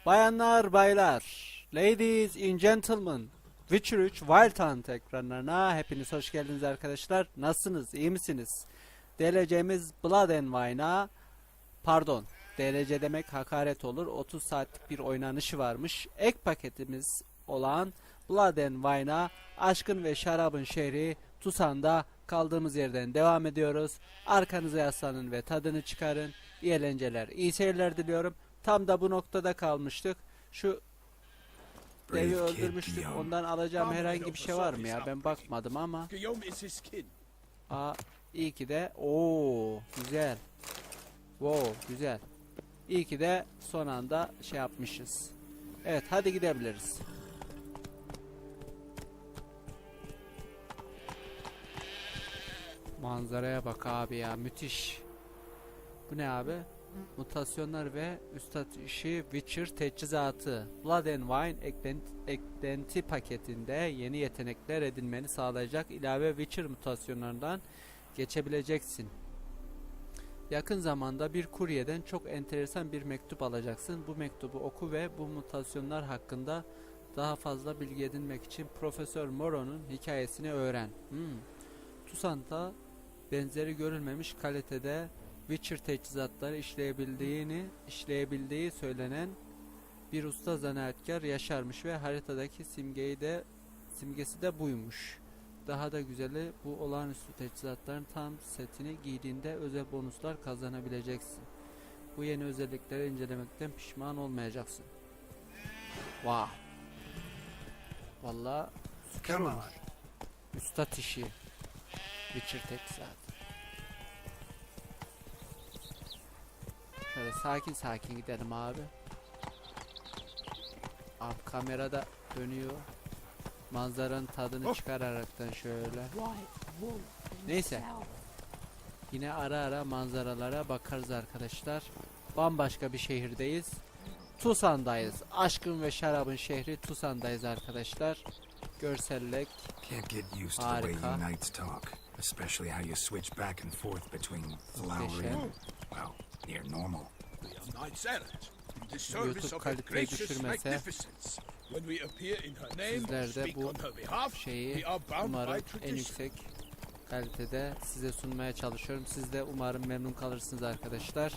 Bayanlar, baylar, ladies and gentlemen, Witcher 3 Wild Hunt ekranlarına hepiniz hoş geldiniz arkadaşlar. Nasılsınız? İyi misiniz? DLC'miz Blood and Wine'a, pardon, DLC demek hakaret olur. 30 saatlik bir oynanışı varmış. Ek paketimiz olan Blood and Wine'a, aşkın ve şarabın şehri Toussaint'da kaldığımız yerden devam ediyoruz. Arkanıza yaslanın ve tadını çıkarın. İyi eğlenceler, iyi seyirler diliyorum. Tam da bu noktada kalmıştık. Şu devi öldürmüştük. Ondan alacağım herhangi bir şey var mı ya? Ben bakmadım ama. İyi ki de. Güzel. Wow, güzel. İyi ki de son anda şey yapmışız. Evet, hadi gidebiliriz. Manzaraya bak abi ya, müthiş. Bu ne abi? Mutasyonlar ve üstad işi Witcher teçhizatı. Blood and Wine eklenti paketinde yeni yetenekler edinmeni sağlayacak ilave Witcher mutasyonlarından geçebileceksin. Yakın zamanda bir kuryeden çok enteresan bir mektup alacaksın. Bu mektubu oku ve bu mutasyonlar hakkında daha fazla bilgi edinmek için Profesör Moreau'nun hikayesini öğren. Toussaint'ta benzeri görülmemiş kalitede Witcher teçhizatları işleyebildiği söylenen bir usta zanaatkar yaşarmış ve haritadaki simgesi de buymuş. Daha da güzeli, bu olağanüstü teçhizatların tam setini giydiğinde özel bonuslar kazanabileceksin. Bu yeni özellikleri incelemekten pişman olmayacaksın. Wow. Vallahi süper olmuş. Üstad işi Witcher teçhizatı. Şöyle sakin sakin gidelim abi. Abi kamera da dönüyor. Manzaranın tadını çıkararaktan şöyle. Neyse. Yine ara ara manzaralara bakarız arkadaşlar. Bambaşka bir şehirdeyiz. Toussaint'dayız. Aşkın ve şarabın şehri Toussaint'dayız arkadaşlar. Görsellik harika. Especially how you switch back and forth between flowery and, well, near normal. YouTube kaliteyi düşürmese sizler de bu şeyi umarım en yüksek kalitede size sunmaya çalışıyorum. Siz de umarım memnun kalırsınız arkadaşlar.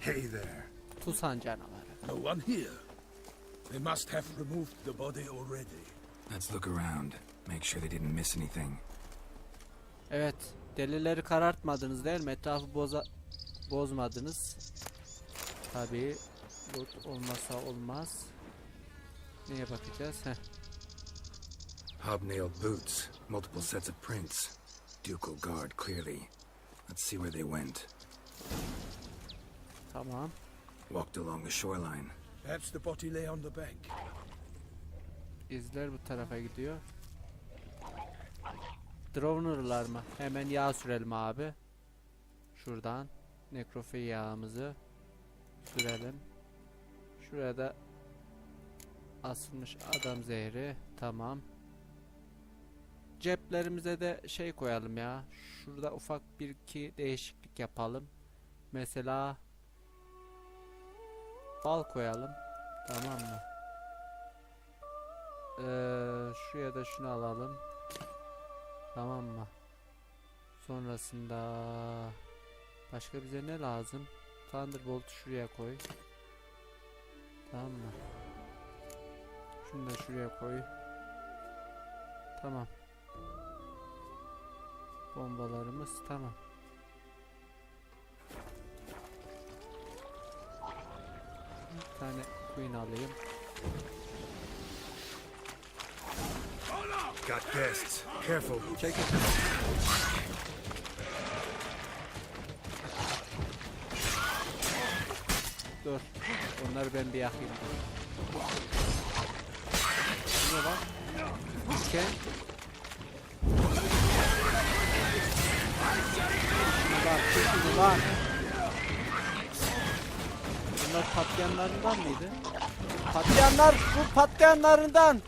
Hey there. Toussaint canavarı. No one here. They must have removed the body already. Let's look around. Make sure they didn't miss anything. Evet, delilleri karartmadınız değil mi? Etrafı bozmadınız. Tabii loot olmasa olmaz. Neye bakacağız? Hobnailed boots, multiple sets of prints. Ducal guard clearly. Let's see where they went. Tamam. Walked along the shoreline. Perhaps the body lay on the bank. İzler bu tarafa gidiyor. Droner'lar mı? Hemen yağ sürelim abi. Şuradan nekrofil yağımızı sürelim. Şurada asılmış adam zehri. Tamam. Ceplerimize de şey koyalım ya. Şurada ufak bir iki değişiklik yapalım. Mesela bal koyalım. Tamam mı? Şuraya da şunu alalım. Tamam mı? Sonrasında başka bize ne lazım? Thunderbolt'u şuraya koy. Tamam mı? Şunu da şuraya koy. Tamam. Bombalarımız tamam. Bir tane queen alayım. Got guests. Careful. Çek it. Dur. Onları ben bir yakayım. Bu ne lan? Ülke. Bak. Bunlar patlayanlarından mıydı? Patlayanlar, bu patlayanlarından.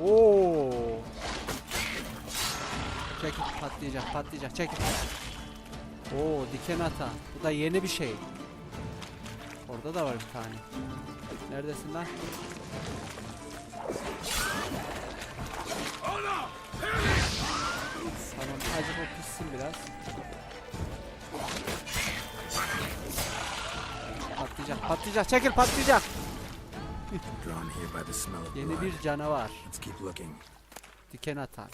Oo. Çekil, patlayacak, çekil. Oo, diken ata. Bu da yeni bir şey. Orada da var bir tane. Neredesin lan? Tamam, acık o pişsin biraz. Patlayacak, çekil, patlayacak. Drawn here by the smell of Yeni blood. bir canavar. Let's keep looking. Diken atan.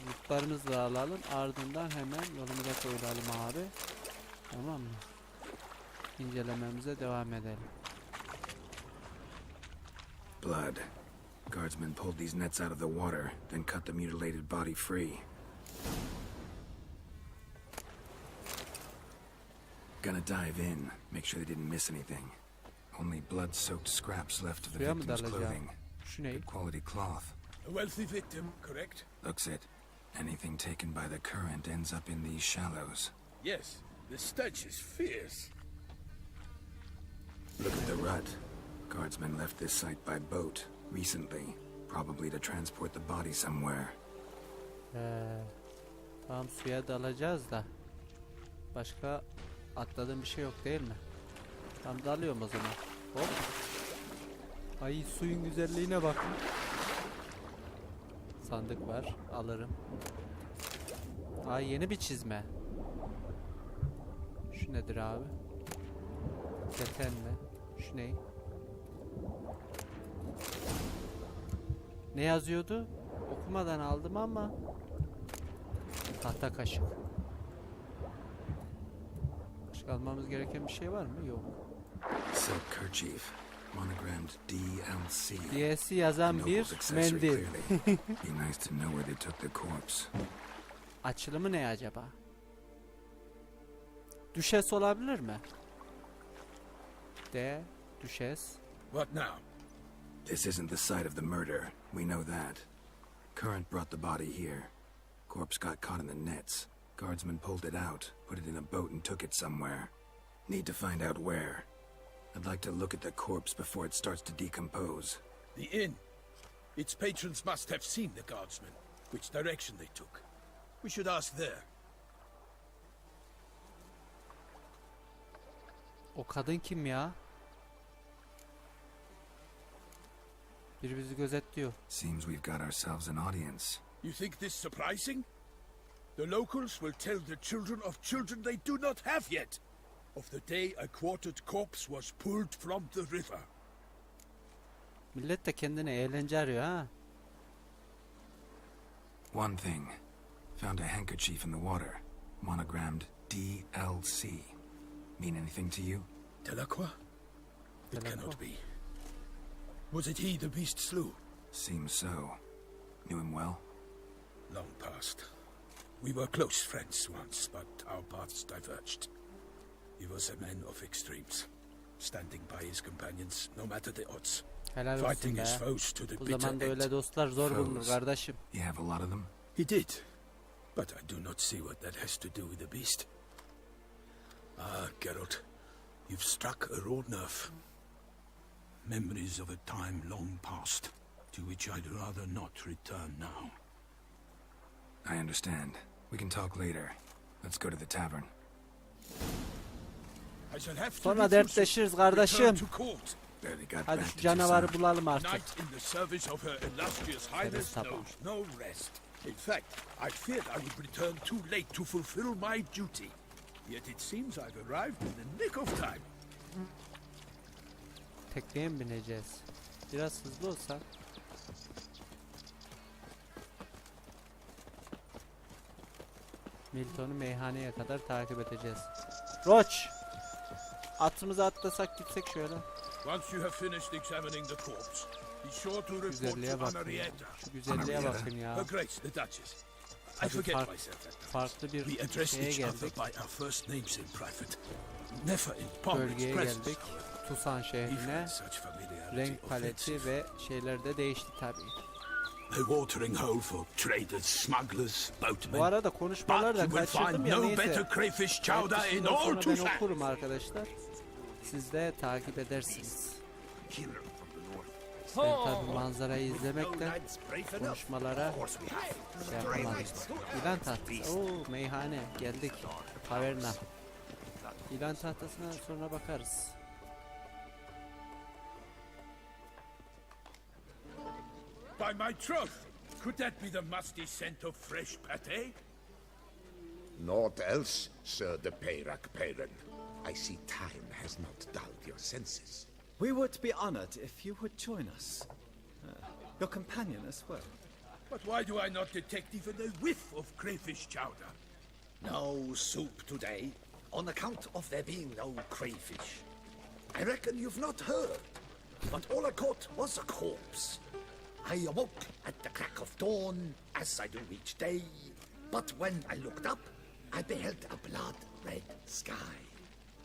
Bulutlarımızı da alalım. Ardından hemen yolumuza koyulalım abi. Tamam mı? İncelememize devam edelim. Blood. Guardsmen pulled these nets out of the water, then cut the mutilated body free. Gonna dive in, make sure they didn't miss anything. Only blood-soaked scraps left of the Suya mı victim's dalacağım? clothing. Şu ne? Good quality cloth. A wealthy victim, correct? Looks it. Anything taken by the current ends up in these shallows. Yes. The stench is fierce. Look at the rut. Guardsmen left this site by boat recently, probably to transport the body somewhere. Tamam, suya dalacağız da. Başka atladığım bir şey yok değil mi? Tamam, dalıyorum o zaman. Hop. Ay, suyun güzelliğine bakın. Sandık var, alırım. Ay, yeni bir çizme. Şu nedir abi? Keten mi? Şu ne? Ne yazıyordu? Okumadan aldım ama. Tahta kaşık. Başka almamız gereken bir şey var mı? Yok. Silk kerchief, monogrammed DLC. DLC yazan bir Noble's accessory, mendil. clearly. Be nice to know where they took the corpse. Açılımı ne acaba? Düşes olabilir mi? Düşes. What now? This isn't the site of the murder. We know that. Current brought the body here. Corpse got caught in the nets. Guardsmen pulled it out, put it in a boat and took it somewhere. Need to find out where. I'd like to look at the corpse before it starts to decompose. The inn. Its patrons must have seen the guardsmen, which direction they took. We should ask there. O kadın kim ya? Biri bizi gözetliyor. Seems we've got ourselves an audience. You think this surprising? The locals will tell the children of children they do not have yet of the day a quartered corpse was pulled from the river. Millet de kendine eğlence arıyor ha. One thing. Found a handkerchief in the water. Monogrammed DLC. Mean anything to you? Delacroix? It Delacroix. cannot be. Was it he the beast slew? Seems so. Knew him well? Long past. We were close friends once, but our paths diverged. He was a man of extremes, standing by his companions no matter the odds, Helal olsun fighting his be. foes to the Bu bitter zamanda öyle end. dostlar zor bulunur Foes. kardeşim. You have a lot of them? He did, but I do not see what that has to do with the beast. Ah, Geralt, you've struck a raw nerve. Memories of a time long past, to which I'd rather not return now. I understand. We can talk later. Let's go to the tavern. I shall have to Sonra refuse dertleşiriz it. kardeşim. Return to court. Barely got Hadi back şu to canavarı Toussaınt. bulalım artık. Night in the service of Her Illustrious Highness sabah. knows no rest. In fact, I feared I would return too late to fulfill my duty. Yet it seems I've arrived in the nick of time. Tekneye mi bineceğiz? Biraz hızlı olsak. Milton'u meyhaneye kadar takip edeceğiz. Roç! Atımızı atlasak gitsek şöyle. Once you have finished examining the corpse, be sure to report Güzelliğe to bakın. Anarietta. Şu güzelliğe Anarietta. bakın ya. Her Grace, the Duchess. I Tabii forget myself at times. farklı bir We address şeye each other geldik. by our first names in private. Never in public Bölgeye presence, geldik. however. Toussaınt Even şehrine. such familiarity Renk paleti offensive. ve şeyler de değişti tabii. A watering hole for traders, smugglers, boatmen. Bu arada konuşmaları But da you will kaçırdım find ya, no neyse. better crayfish chowder in Bundan all sonra ben Toussaint. okurum arkadaşlar. Siz de takip edersiniz. Killer from the north. Ben tabi manzarayı izlemekten konuşmalara şey yapamadım. İlan tahtası. Oo, meyhane. Geldik. Taverna. İlan tahtasına sonra bakarız. By my troth, could that be the musty scent of fresh pâté? Naught else, Sir de Peyrac Peyran. I see time has not dulled your senses. We would be honored if you would join us. Your companion as well. But why do I not detect even a whiff of crayfish chowder? No soup today, on account of there being no crayfish. I reckon you've not heard, but all I caught was a corpse. I awoke at the crack of dawn, as I do each day, but when I looked up, I beheld a blood-red sky.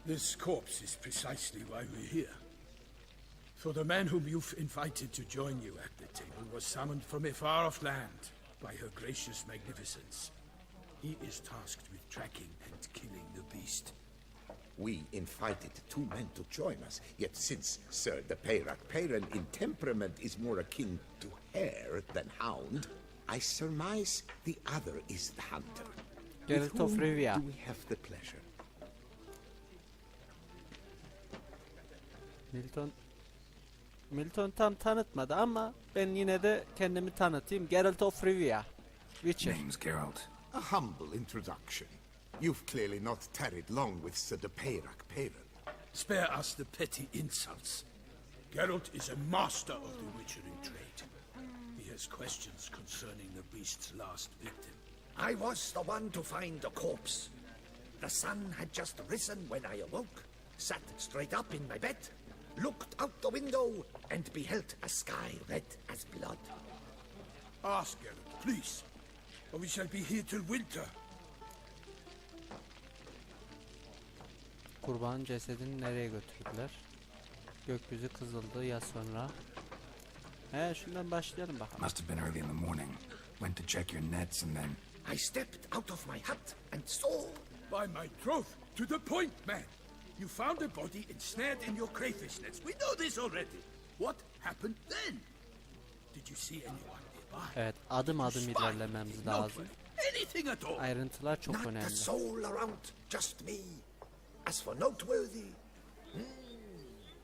This corpse is precisely why we're here. For the man whom you've invited to join you at the table was summoned from a far-off land by her gracious magnificence. He is tasked with tracking and killing the beast. We invited two men to join us, yet since Sir de Peyrac Peyran in temperament is more akin to hare than hound, I surmise the other is the hunter. With Geralt of whom Rivia. do we have the pleasure? Milton tam tanıtmadı ama ben yine de kendimi tanıtayım. Geralt of Rivia. Witcher. Name's Geralt. A humble introduction. You've clearly not tarried long with Sir de Peyrac Peyran. Spare us the petty insults. Geralt is a master of the witchering trade. He has questions concerning the beast's last victim. I was the one to find the corpse. The sun had just risen when I awoke, sat straight up in my bed, looked out the window, and beheld a sky red as blood. Ask Geralt, please, or we shall be here till winter. Kurbanın cesedini nereye götürdüler? Gökyüzü kızıldı ya sonra. Şundan başlayalım bakalım. Must have been early in the morning. Went to check your nets and then... I stepped out of my hut and saw... By my troth, to the point, man. You found a body ensnared in your crayfish nets. We know this already. What happened then? Did you see anyone nearby? Evet, adım adım Spy? ilerlememiz Not lazım. anything at all. Ayrıntılar çok Not a önemli. soul around, just me. As for noteworthy...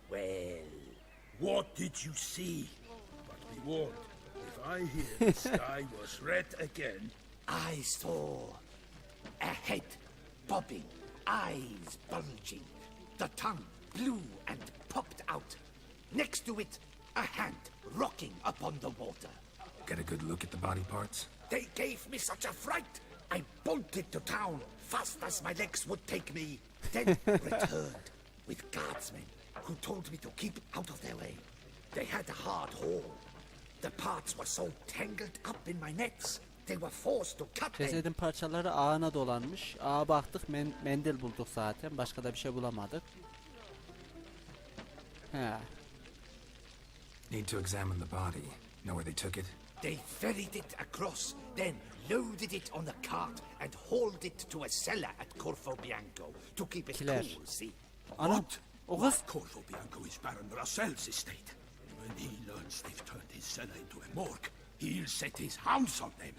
well... What did you see? But be warned, if I hear the sky was red again... I saw a head bobbing, eyes bulging, the tongue blue and popped out. Next to it, a hand rocking upon the water. Get a good look at the body parts? They gave me such a fright. I bolted to town fast as my legs would take me, then returned with guardsmen who told me to keep out of their way. They had a hard haul. The parts were so tangled up in my nets, they were forced to cut them. Cesedin parçaları ağına dolanmış. Ağa baktık, mendil bulduk zaten. Başka da bir şey bulamadık. Need to examine the body. Know where they took it? They ferried it across, then loaded it on a cart and hauled it to a cellar at Corvo Bianco to keep it Kiler. cool, see? Anam, o kız. Corvo Bianco is Baron Russell's estate. When he learns they've turned his cellar into a morgue, he'll set his hounds on them.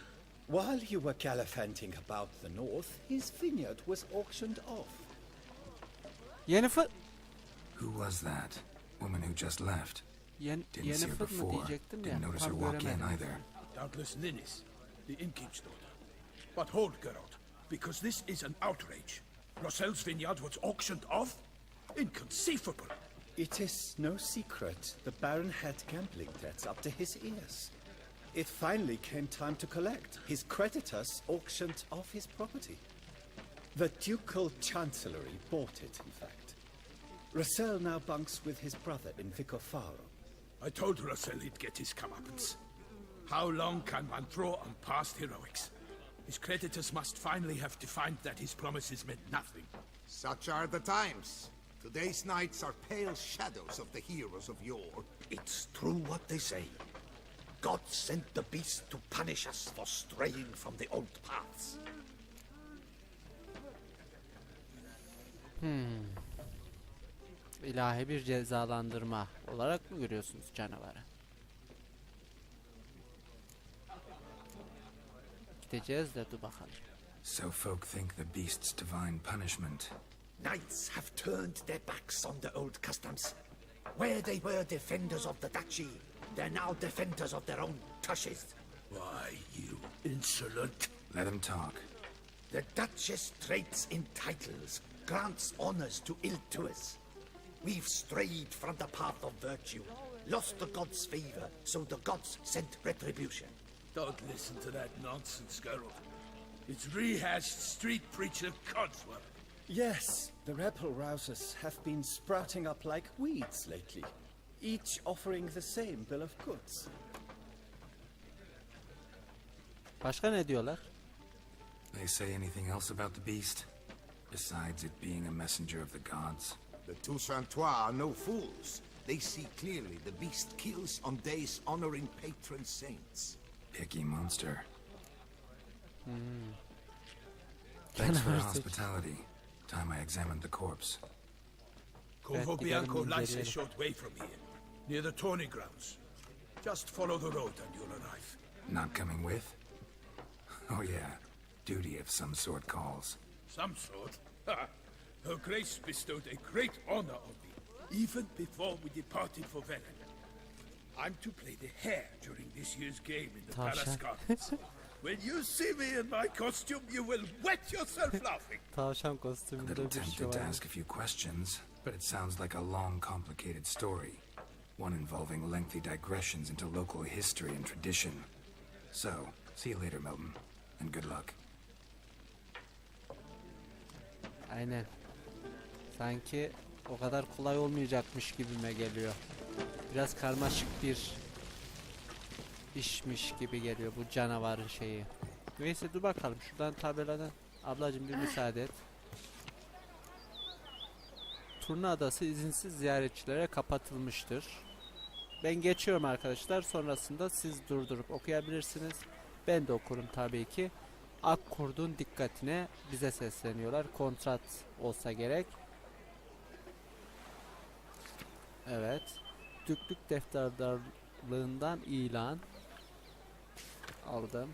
While you were gallivanting about the north, his vineyard was auctioned off. Yennefer. Who was that? Woman who just left. Didn't see her Yennefer mı before. diyecektim ya. Didn't notice her Tam walk in göremedim. either. Doubtless Ninnis, the innkeep's daughter. But hold, Geralt, because this is an outrage. Russell's vineyard was auctioned off? Inconceivable. It is no secret the Baron had gambling debts up to his ears. It finally came time to collect. His creditors auctioned off his property. The Ducal Chancellery bought it, in fact. Russell now bunks with his brother in Vicofaro. I told Russell he'd get his comeuppance. How long can one throw on past heroics? His creditors must finally have defined that his promises meant nothing. Such are the times. Today's knights are pale shadows of the heroes of yore. It's true what they say. God sent the beast to punish us for straying from the old paths. İlahi bir cezalandırma olarak mı görüyorsunuz canavarı? gideceğiz de dur bakalım. So folk think the beast's divine punishment. Knights have turned their backs on the old customs. Where they were defenders of the duchy, they're now defenders of their own tushes. Why, you insolent... Let him talk. The Duchess trades in titles, grants honors to ill-doers. We've strayed from the path of virtue, lost the gods' favor, so the gods sent retribution. Don't listen to that nonsense, Geralt. It's rehashed street preacher codsworth. Yes, the rebel rousers have been sprouting up like weeds lately, each offering the same bill of goods. Başka ne diyorlar? They say anything else about the beast? Besides it being a messenger of the gods? The Toussaintois are no fools. They see clearly the beast kills on days honoring patron saints. Picky monster. Thanks for Canavarı hospitality. Time I examined the corpse. Corvo gidelim Bianco lies a inceleyelim. short way from here, near the tourney grounds. Just follow the road and you'll arrive. Not coming with? Oh yeah, duty of some sort calls. Some sort. Her Grace bestowed a great honor on me, even before we departed for Velen. I'm to play the hare during this year's game in the Palace Tavşan. Gardens. When you see me in my costume, you will wet yourself laughing. Tavşan A kostümünde little bir şey tempted to var. ask a few questions, but it sounds like a long, complicated story. One involving lengthy digressions into local history and tradition. So, see you later, Milton, and good luck. Aynen. Sanki o kadar kolay olmayacakmış gibime geliyor. Biraz karmaşık bir işmiş gibi geliyor bu canavarın şeyi. Neyse dur bakalım şuradan tabeladan. Ablacığım bir müsaade et. Turna Adası izinsiz ziyaretçilere kapatılmıştır. Ben geçiyorum arkadaşlar. Sonrasında siz durdurup okuyabilirsiniz. Ben de okurum tabii ki. Akkurd'un dikkatine bize sesleniyorlar. Kontrat olsa gerek. Evet. Düklük defterdarlığından ilan aldım.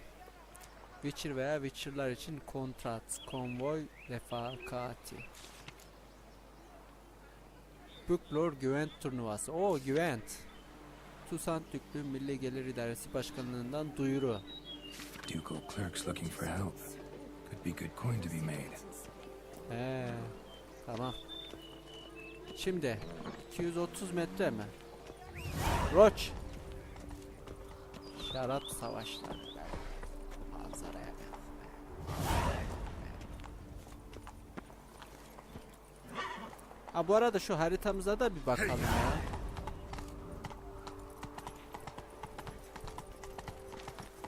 Witcher veya Witcher'lar için kontrat, konvoy, refakati. Büklor Güvent turnuvası. Oo Güvent. Toussaınt Düklüğü Milli Gelir İdaresi Başkanlığından duyuru. Ducal clerk's looking for help. Could be good coin to be made. Tamam. Şimdi 230 metre mi? Roç. Şarap savaşları. Manzaraya bak. Ha bu arada şu haritamıza da bir bakalım ya.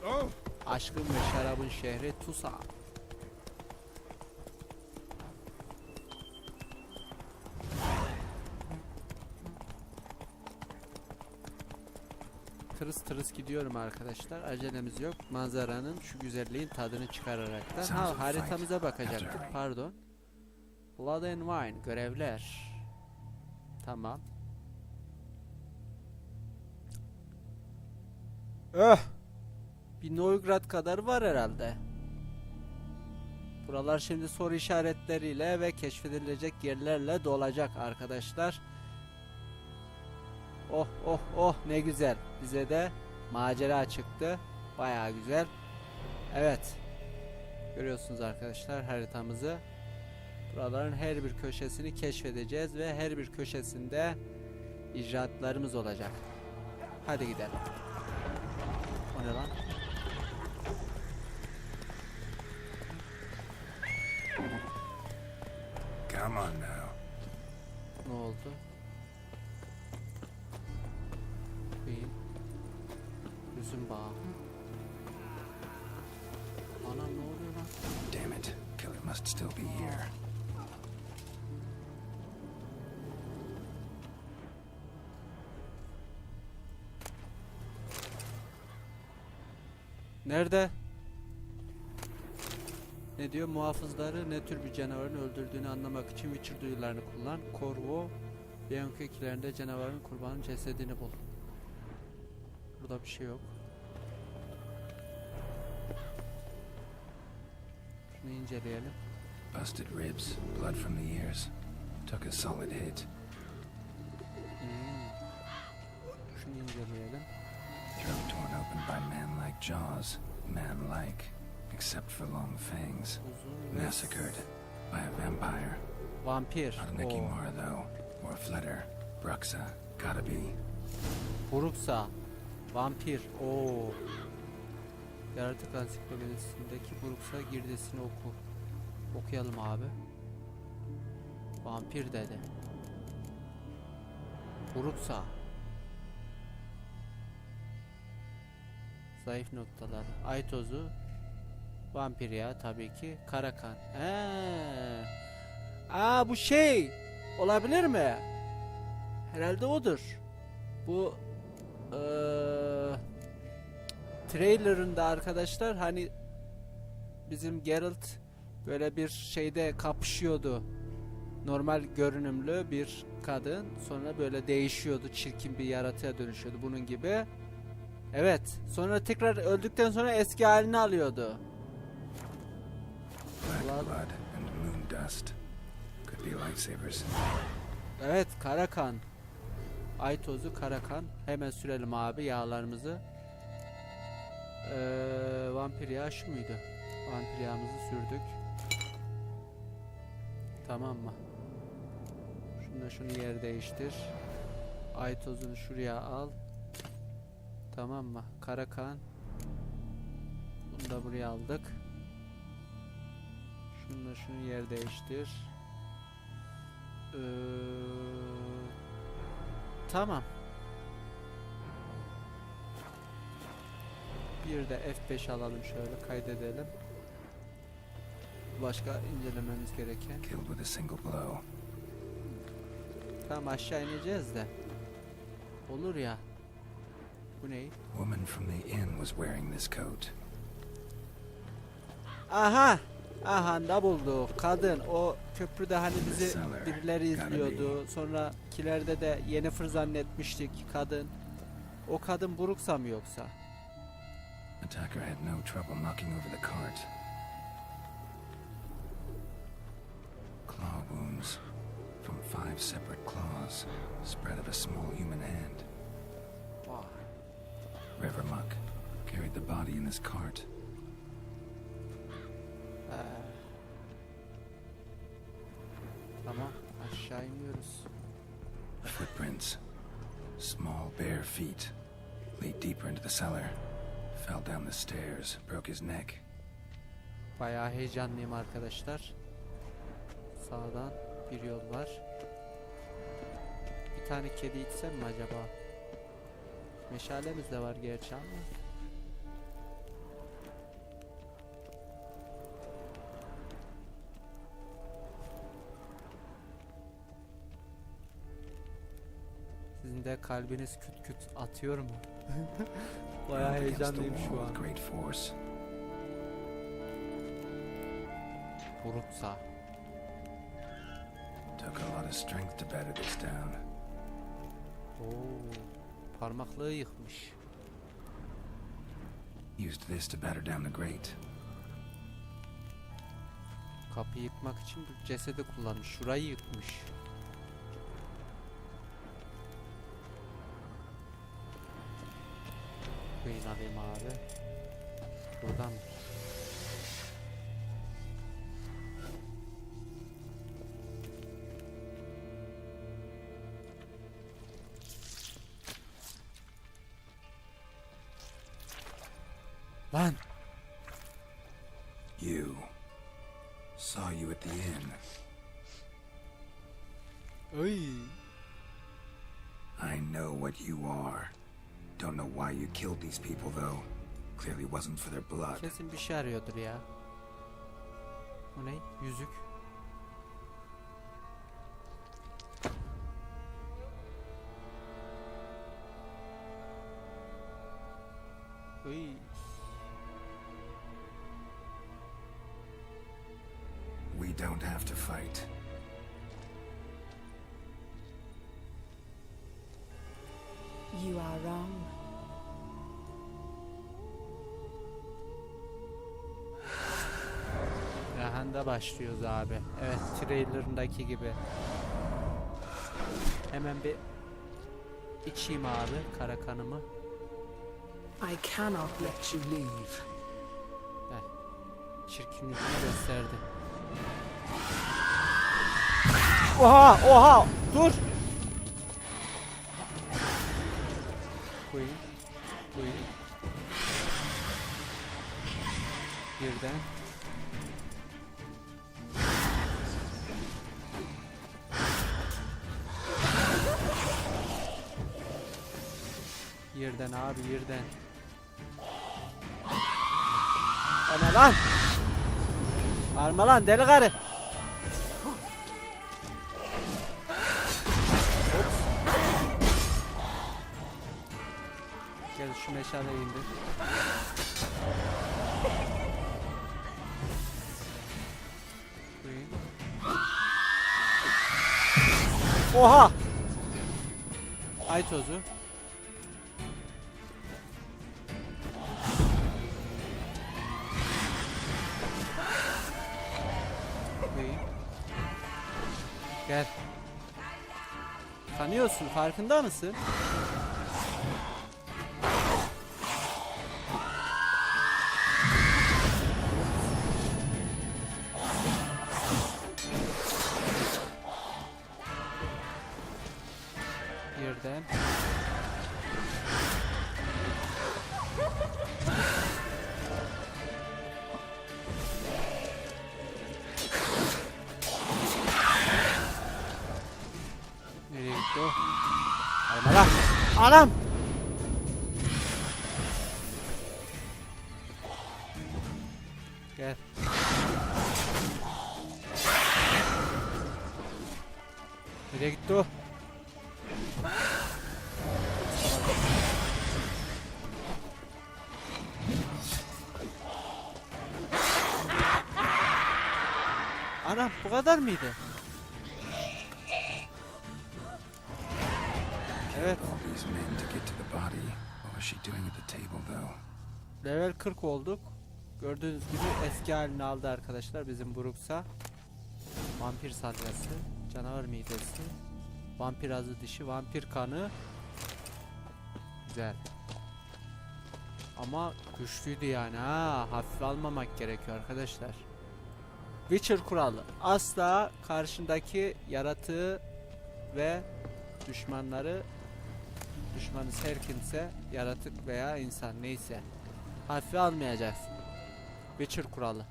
Oh, Aşkın ve şarabın şehri Toussaınt. Tırıs tırıs gidiyorum arkadaşlar. Acelemiz yok. Manzaranın şu güzelliğin tadını çıkararaktan. Ha haritamıza bakacaktık. Pardon. Blood and Wine görevler. Tamam. Bir Novigrad kadar var herhalde. Buralar şimdi soru işaretleriyle ve keşfedilecek yerlerle dolacak arkadaşlar. Oh oh oh ne güzel. Bize de macera çıktı. Bayağı güzel. Evet. Görüyorsunuz arkadaşlar haritamızı. Buraların her bir köşesini keşfedeceğiz ve her bir köşesinde icraatlarımız olacak. Hadi gidelim. O ne lan? Come on now. Ne oldu? Queen. Üzüm bağı. Anam ne oluyor lan? Damn it. Killer must still be here. Nerede? Ne diyor? Muhafızları ne tür bir canavarın öldürdüğünü anlamak için Witcher duyularını kullan. Corvo, Bianco ikilerinde canavarın kurbanın cesedini bul. Burada bir şey yok. Şunu inceleyelim. Busted ribs, blood from the ears. Took a solid hit. Şunu inceleyelim. Throat torn open by man-like jaws. Man-like, except for long fangs. Uzun ve Massacred by a vampire. vampir. Not an Oo. Ikimara, though. Or a Fletter. Bruxa. Gotta be. Buruksa. Vampir. Oo. Yaratık ansiklopedisindeki Buruksa girdisini oku. Okuyalım abi. Vampir dedi. Buruksa. Zayıf noktalar. Ay tozu. Vampir ya tabii ki. Karakan. Bu şey. Olabilir mi? Herhalde odur. Bu trailerında arkadaşlar hani bizim Geralt böyle bir şeyde kapışıyordu. Normal görünümlü bir kadın sonra böyle değişiyordu, çirkin bir yaratığa dönüşüyordu bunun gibi. Evet, sonra tekrar öldükten sonra eski halini alıyordu. Black Blood. blood and moon dust. Could be lifesavers. Evet, Karakan. Ay tozu Karakan. Hemen sürelim abi yağlarımızı. Vampir yağı şu muydu? Vampir yağımızı sürdük. Tamam mı? Şunu yer değiştir. Ay tozunu şuraya al. Tamam mı? Karakan. Bunu da buraya aldık. Şunu yer değiştir. Tamam. Bir de F5 alalım şöyle kaydedelim. Başka incelememiz gereken. Killed with a single blow. Tamam aşağı ineceğiz de. Olur ya. Bu ne? Woman from the inn was wearing this coat. Aha! Aha da bulduk. Kadın o köprüde hani bizi birileri izliyordu. Sonra kilerde de Yennefer zannetmiştik kadın. O kadın Buruksa mı yoksa? Attacker had no trouble knocking over the cart. Claw wounds from 5 separate claws, spread of a small human hand. Vay. River muck carried the body in this cart. Tamam aşağı iniyoruz. Footprints, small bare feet, lead deeper into the cellar. Fell down the stairs, broke his neck. Bayağı heyecanlıyım arkadaşlar. Sağdan bir yol var. Bir tane kedi içsem mi acaba? Meşalemiz de var gerçi ama. Sizin de kalbiniz küt küt atıyor mu? Bayağı Held against the heyecanlıyım şu wall an. with great force. Buruksa. Took a lot of strength to batter this down. Oo, parmaklığı yıkmış. Used this to batter down the grate. Kapıyı yıkmak için bu cesedi kullanmış. Şurayı yıkmış. Beyni alayım abi. Buradan. Lan! You. Saw you at the inn. Ay! I know what you are. Don't know why you killed these people, though. Clearly wasn't for their blood. Kesin bir şey arıyordur ya. Bu ne? Yüzük. Ay! We don't have to fight. You are wrong. şekilde başlıyoruz abi. Evet, trailer'ındaki gibi. Hemen bir içeyim abi kara kanımı. I cannot let you leave. Çirkinliğini gösterdi. Oha oha dur. Koyayım. Koyayım. Birden. Yerden abi yerden. O ne lan? Arma lan deli karı. Gel şu meşaleyi indir. Koyayım. Oha! Ay tozu. Koyayım. Gel. Tanıyorsun, farkında mısın? Yerden. Nereye gitti o? Alma lan! Anam! Gel. Nereye gitti o? Anam bu kadar mıydı? Evet. All these men to get to the body. What was she doing at the table though? Level 40 olduk. Gördüğünüz gibi eski halini aldı arkadaşlar bizim Brooks'a. Vampir salgası, canavar midesi, vampir azı dişi, vampir kanı. Güzel. Ama güçlüydü yani ha. Hafife almamak gerekiyor arkadaşlar. Witcher kuralı. Asla karşındaki yaratığı ve düşmanları, düşmanınız her kimse, yaratık veya insan neyse, hafife almayacaksın. Witcher kuralı.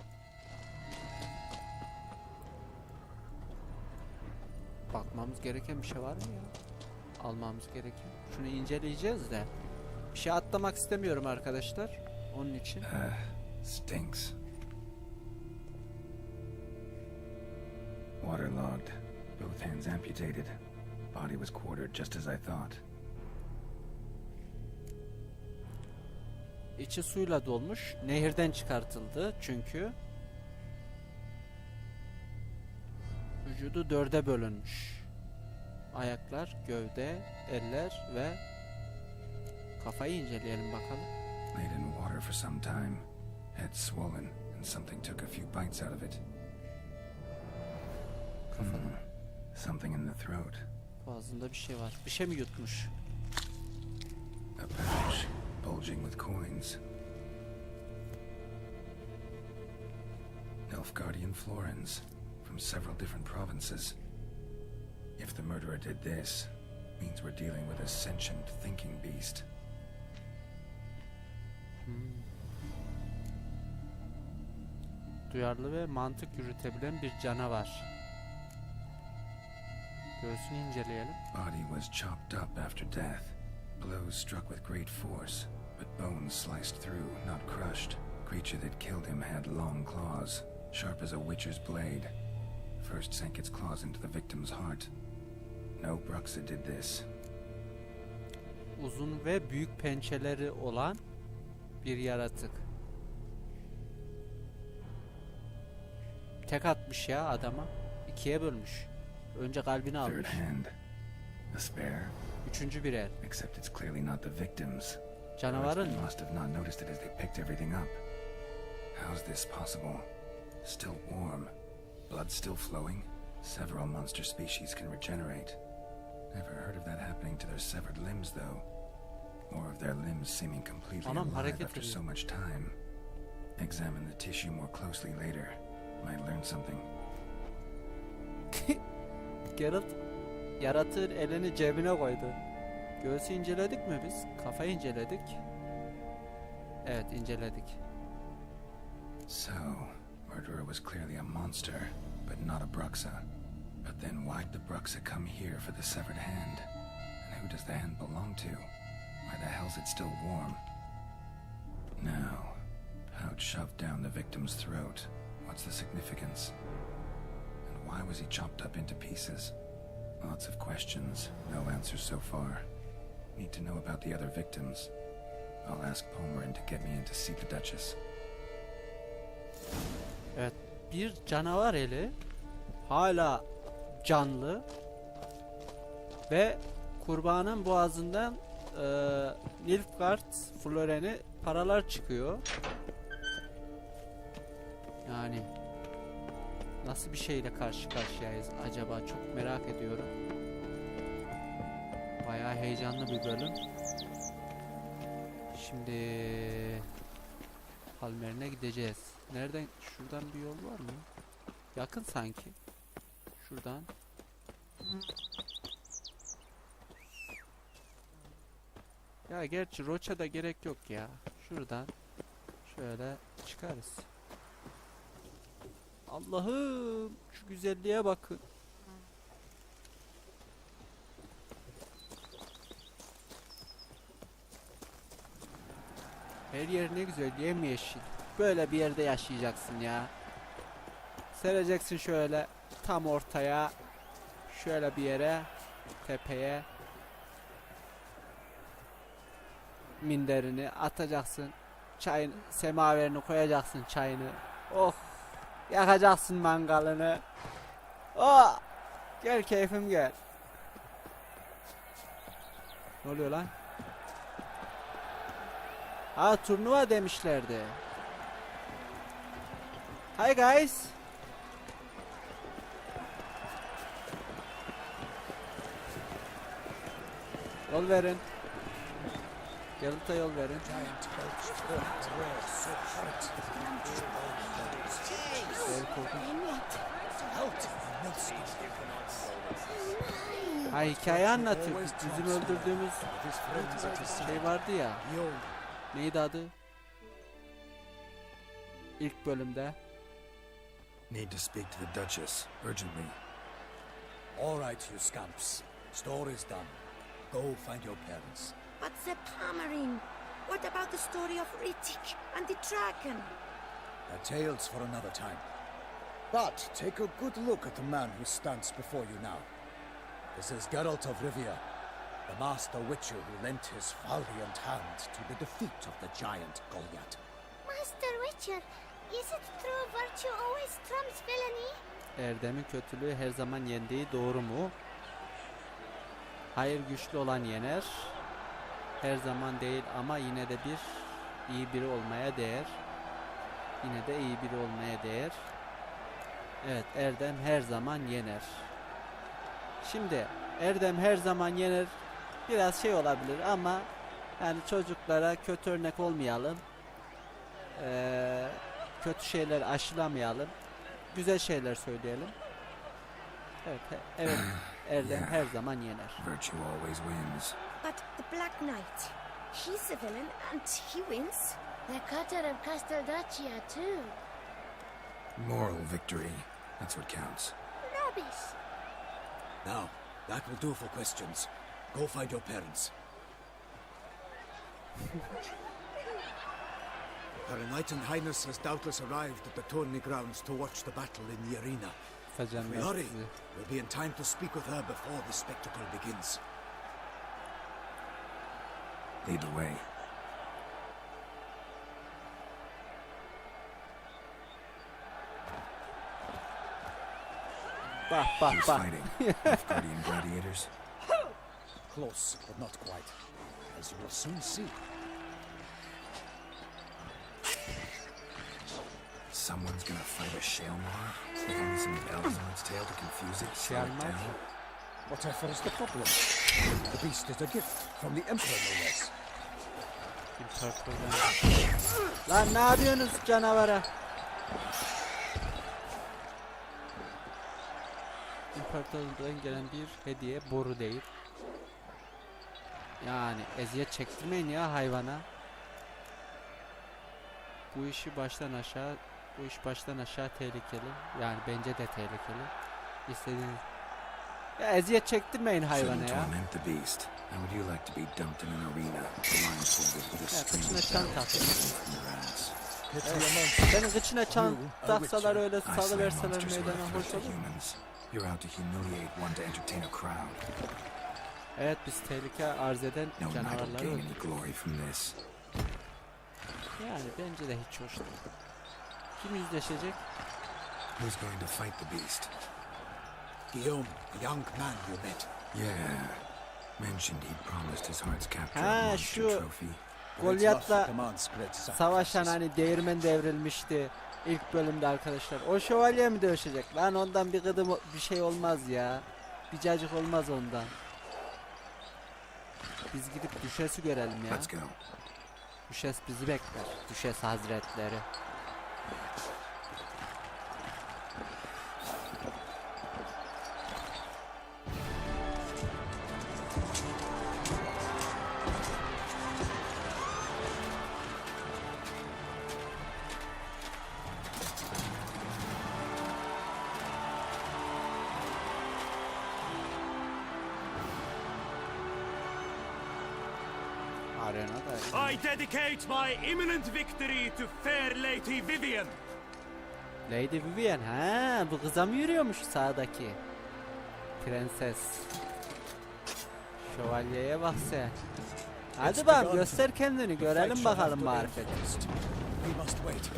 Bakmamız gereken bir şey var mı ya? Almamız gereken. Şunu inceleyeceğiz de. Bir şey atlamak istemiyorum arkadaşlar. Onun için. Stinks. Waterlogged. Both hands amputated. Body was quartered just as I thought. İçi suyla dolmuş. Nehirden çıkartıldı çünkü. Vücudu 4'e bölünmüş. Ayaklar, gövde, eller ve kafayı inceleyelim bakalım. Laid in water for some time. Head swollen, and something took a few bites out of it. Something in the throat. Boğazında bir şey var. Bir şey mi yutmuş? A pouch, bulging with coins. Nilfgaardian florins, from several different provinces. If the murderer did this, means we're dealing with a sentient thinking beast. Duyarlı ve mantık yürütebilen bir canavar. Göğsünü inceleyelim. Body was chopped up after death. Blows struck with great force, but bones sliced through, not crushed. Creature that killed him had long claws, sharp as a witcher's blade. First sank its claws into the victim's heart. No Bruxa did this. Uzun ve büyük pençeleri olan bir yaratık. Tek atmış ya adama. İkiye bölmüş. Önce kalbini Third almış. hand. A spare, Üçüncü bir el. except it's clearly not the victim's. Canavarın Herdsmen must have not noticed it as they picked everything up. How's this possible? Still warm. Blood still flowing? Several monster species can regenerate. Never heard of that happening to their severed limbs, though. Or of their limbs seeming completely Anam, alive hareket after ediyor. so much time. Examine the tissue more closely later. Might learn something. Geralt yaratığın elini cebine koydu. Göğsü inceledik mi biz? Kafayı inceledik. Evet, inceledik. So, murderer was clearly a monster, but not a Bruxa. But then why'd the Bruxa come here for the severed hand? And who does the hand belong to? Why the hell's it still warm? Now, pouch shoved down the victim's throat. What's the significance? And why was he chopped up into pieces? Lots of questions, no answers so far. Need to know about the other victims. I'll ask Palmerin to get me in to see the Duchess. Evet, bir canavar eli hala canlı ve kurbanın boğazından Nilfgaard Floren'i paralar çıkıyor. Yani nasıl bir şeyle karşı karşıyayız acaba, çok merak ediyorum. Bayağı heyecanlı bir bölüm. Şimdi Palmerin'e gideceğiz. Nereden? Şuradan bir yol var mı? Yakın sanki. Şuradan. Ya gerçi Roça'da gerek yok ya. Şuradan şöyle çıkarız. Allah'ım, şu güzelliğe bakın. Her yer ne güzel, yemyeşil. Böyle bir yerde yaşayacaksın ya. Sereceksin şöyle tam ortaya. Şöyle bir yere, tepeye. Minderini atacaksın. Çayın semaverini koyacaksın, çayını. Oh! Yakacaksın mangalını. Oh! Gel keyfim gel. Ne oluyor lan? Ha, turnuva demişlerdi. Hi guys. Yol verin. Geralt'a yol verin. Ha, hikaye anlatıyor. Bizim öldürdüğümüz şey vardı ya. Neydi adı? İlk bölümde. Need to speak to the Duchess, urgently. All right, you scamps. Story's done. Go find your parents. But the Palmerin, what about the story of Rittik and the dragon? Tales for another time. But take a good look at the man who stands before you now. This is Geralt of Rivia, the master witcher who lent his valiant hand to the defeat of the giant Goliath. Master Witcher, is it true virtue always trumps villainy? Erdem'in kötülüğü her zaman yendiği doğru mu? Hayır, güçlü olan yener. Her zaman değil ama yine de iyi biri olmaya değer. Yine de iyi biri olmaya değer. Evet, Erdem her zaman yener. Şimdi Erdem her zaman yener. Biraz şey olabilir ama yani çocuklara kötü örnek olmayalım. Kötü şeyler aşılamayalım. Güzel şeyler söyleyelim. Evet, evet. Erdem her zaman yener. Virtue always wins. But the Black Knight, he's a villain and he wins. The cutter of Casteldacia too. Moral victory. That's what counts. Rubbish. Now, that will do for questions. Go find your parents. Her Enlightened Highness has doubtless arrived at the tourney grounds to watch the battle in the arena. If we hurry, we'll be in time to speak with her before the spectacle begins. Lead the way. Bak bak Who's bak. fighting? Nilfgaardian gladiators? Close, but not quite. As you will soon see. someone's gonna fight a Shaelmar with only some bells on its tail to confuse it, slow it Shaelmar? down? Whatever is the problem? The beast is a gift from the Emperor, no less. İmparatordan. Lan ne yapıyorsunuz canavara? İmparatorluğundan gelen bir hediye, boru değil. Yani eziyet çektirmeyin ya hayvana. Bu iş baştan aşağı tehlikeli. Yani bence de tehlikeli. İstediğiniz. Ya eziyet çektirmeyin hayvana Shouldn't ya. torment the beast. How would you like to be dumped in an arena, blindfolded with a Ya string kıçına of çan bells tak. dangling from your ass? Senin kıçına çan taksalar öyle I slay salıverseler monsters who are meydana hoş threats to olur. humans. You're out to humiliate one to entertain a crowd. Evet, biz tehlike arz eden No knight will canavarları gain any öldürdük. glory from this. Yani bence de hiç hoş değil. Kim yüzleşecek? Who's going to fight the beast? Guillaume, the young man you met. Yeah. Mentioned he'd promised his heart's capture Ha, a monster şu trophy. Goliath'la Demands great savaşan sacrifices. hani değirmen devrilmişti ilk bölümde arkadaşlar. O şövalye mi dövüşecek? Lan ondan bir gıdım bir şey olmaz ya. Bir cacık olmaz ondan. Biz gidip Düşes'i görelim ya. Let's go. Düşes bizi bekler. Düşes hazretleri. Arenada. I dedicate my imminent victory to fair Lady Vivian. Lady Vivian, ha bu kıza mı yürüyormuş sağdaki? Prenses. Şövalyeye bak sen. Hadi bak göster kendini, görelim bakalım marifet. We must wait.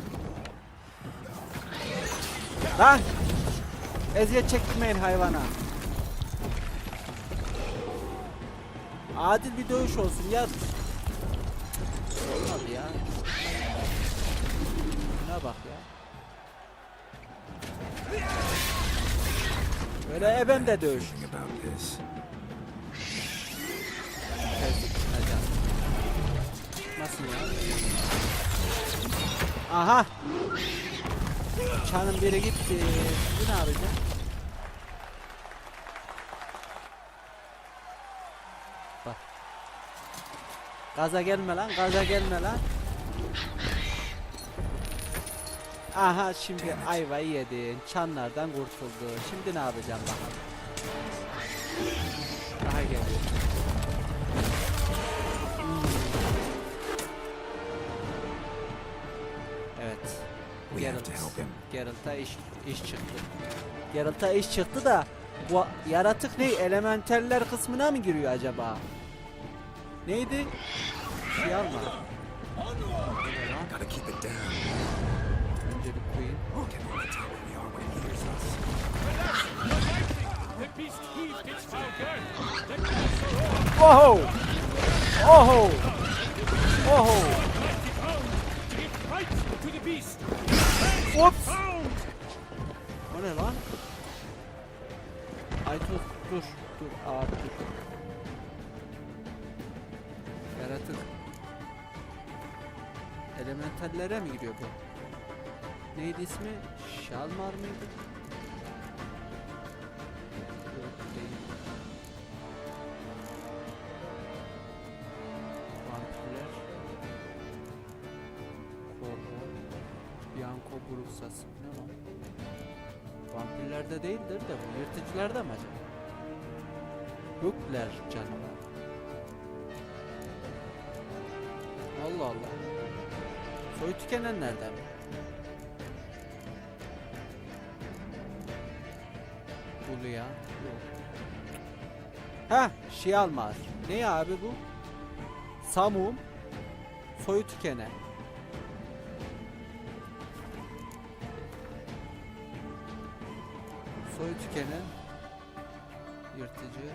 Lan! Eziyet çektirmeyin hayvana. Adil bir dövüş olsun ya. Olmadı ya. Şuna bak ya. Böyle eben de dövüş. Thinking about this. Nasıl ya? Aha! Çanın biri gitti. Bu ne yapacak? Bak. Gaza gelme lan, gaza gelme lan. Aha şimdi ayvayı yedin. Çanlardan kurtuldu. Şimdi ne yapacağım bakalım. Daha geliyor. Evet. We have to help him. Geralt'a iş çıktı. Geralt'a iş çıktı da bu yaratık ne? Elementaller kısmına mı giriyor acaba? Neydi? Şey alma. Gotta keep it down. Önce bir koyayım. Can only tell where we are when he hears us. The beast heaved its foul girth. Oho! Oho! Oho! Give fight to the beast. Whoops! Found. O ne lan? Ay dur abi dur. Yaratık. Elementallere mi giriyor bu? Neydi ismi? Şalmar mıydı? Yok değil. Vampirler. Korku. Bianco Bruxas. Ne lan? Vampirlerde değildir de bu yırtıcılarda mı acaba? Bükler canavar. Allah Allah. Soy tükenenlerden mi? Buluya. Yok. Ha, Şialmar. Ne abi bu? Samum. Soyu tükenen. Soyu tükenen. Yırtıcı.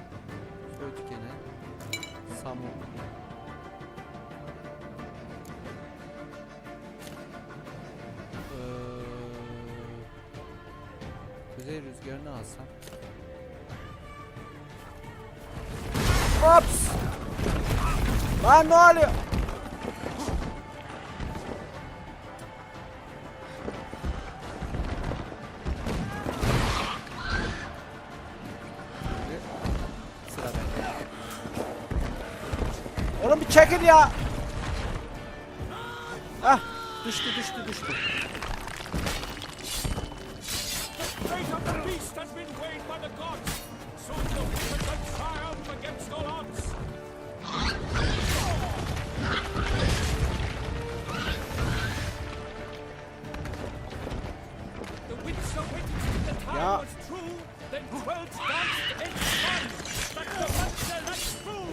Soyu tükenen. Samum. Kuzey rüzgarını alsam. Ops! Lan ne oluyor? Sıra bende. Oğlum bir çekil ya. Ah, düştü. Fate of the beast has been weighed by the gods. Soon the wicked shall triumph against all odds. The witch awaited till the time Yeah. was true. Then 12 danced in sun, like the monster that's true.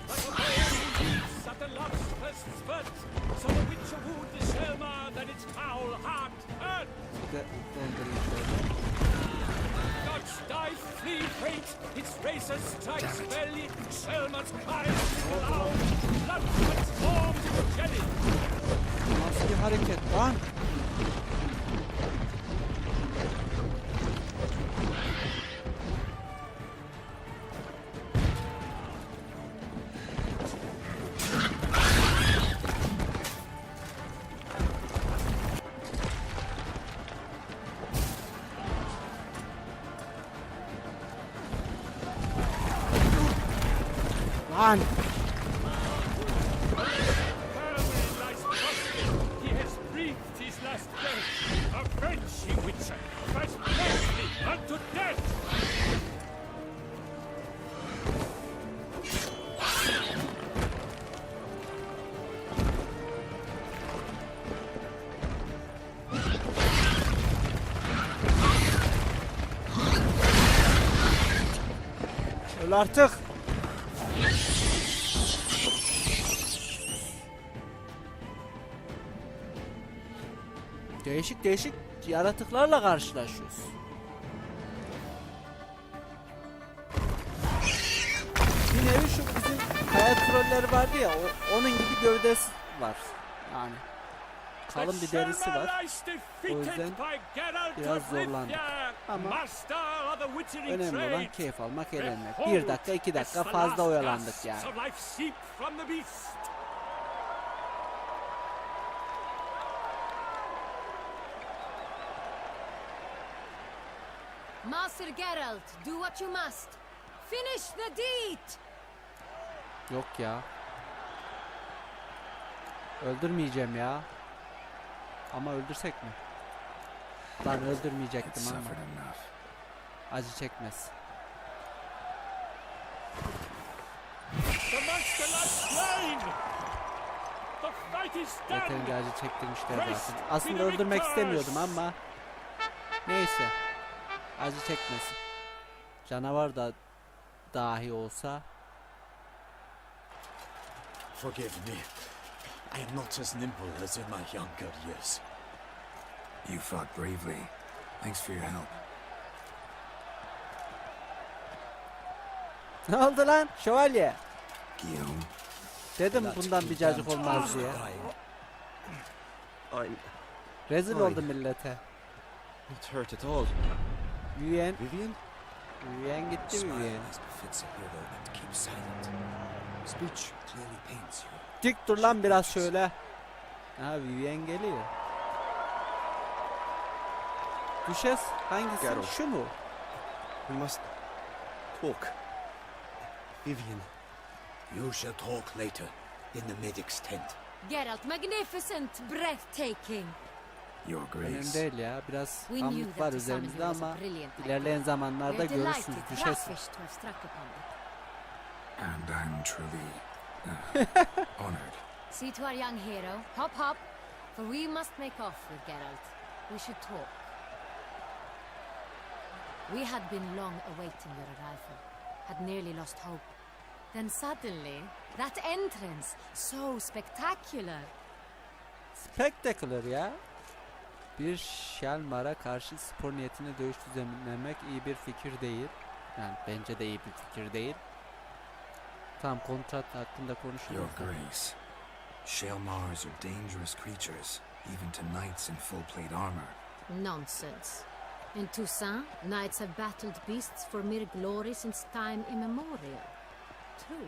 Like a bear who leaps at the love's first spurt. So the witch wooed the Selma, then its foul heart hurt. Gods die, flee fate, its razor strikes belly, Selma's cries loud, blood transformed into jelly. Nasıl bir hareket lan? Lan! Fairway lies prostrate, he has breathed his last breath. Avenge, ye witcher, first bless me unto death. Öl artık! Değişik yaratıklarla karşılaşıyoruz. Bir nevi şu bizim kaya trolleri vardı ya, onun gibi gövdesi var. Yani kalın bir derisi var. O yüzden biraz zorlandık. Ama önemli olan keyif almak, eğlenmek. 1 dakika 2 dakika fazla oyalandık yani. Master Geralt, do what you must. Finish the deed! Yok ya. Öldürmeyeceğim ya. Ama öldürsek mi? Lan öldürmeyecektim ama. Acı çekmez. Yeterince acı çektirmişler zaten. Aslında öldürmek istemiyordum ama neyse. Acı çekmesin. Canavar da dahi olsa. Forgive me. I am not as nimble as in my younger years. You fought bravely. Thanks for your help. Ne oldu lan şövalye? Guillaume. Dedim bundan bir cacık olmaz diye. Rezil oldu millete. Not hurt at all. Vivian. Vivian? Gitti Vivian. Speech clearly paints you. Dik dur lan biraz şöyle. Ha Vivian geliyor. Düşes hangisi? Geralt. Şu mu? We must talk. Vivian. You shall talk later, in the medic's tent. Geralt, magnificent, breathtaking. Your Önemli Grace. değil ya. Biraz We knew hamlık that var Toussaınt üzerimizde was a ama brilliant idea. ilerleyen We zamanlarda are görürsünüz. delighted, Düşes. raffish to have struck upon it. And I'm truly honored. See to our young hero. Hop, hop. For we must make off with Geralt. We should talk. We had been long awaiting your arrival. Had nearly lost hope. Then suddenly, that entrance, so spectacular. Spectacular ya. Bir Şelmar'a karşı spor niyetine dövüş düzenlemek iyi bir fikir değil. Yani bence de iyi bir fikir değil. Tam kontrat hakkında konuşuyoruz. Your Grace. Shaelmars are dangerous creatures, even to knights in full plate armor. Nonsense. In Toussaint, knights have battled beasts for mere glory since time immemorial. True.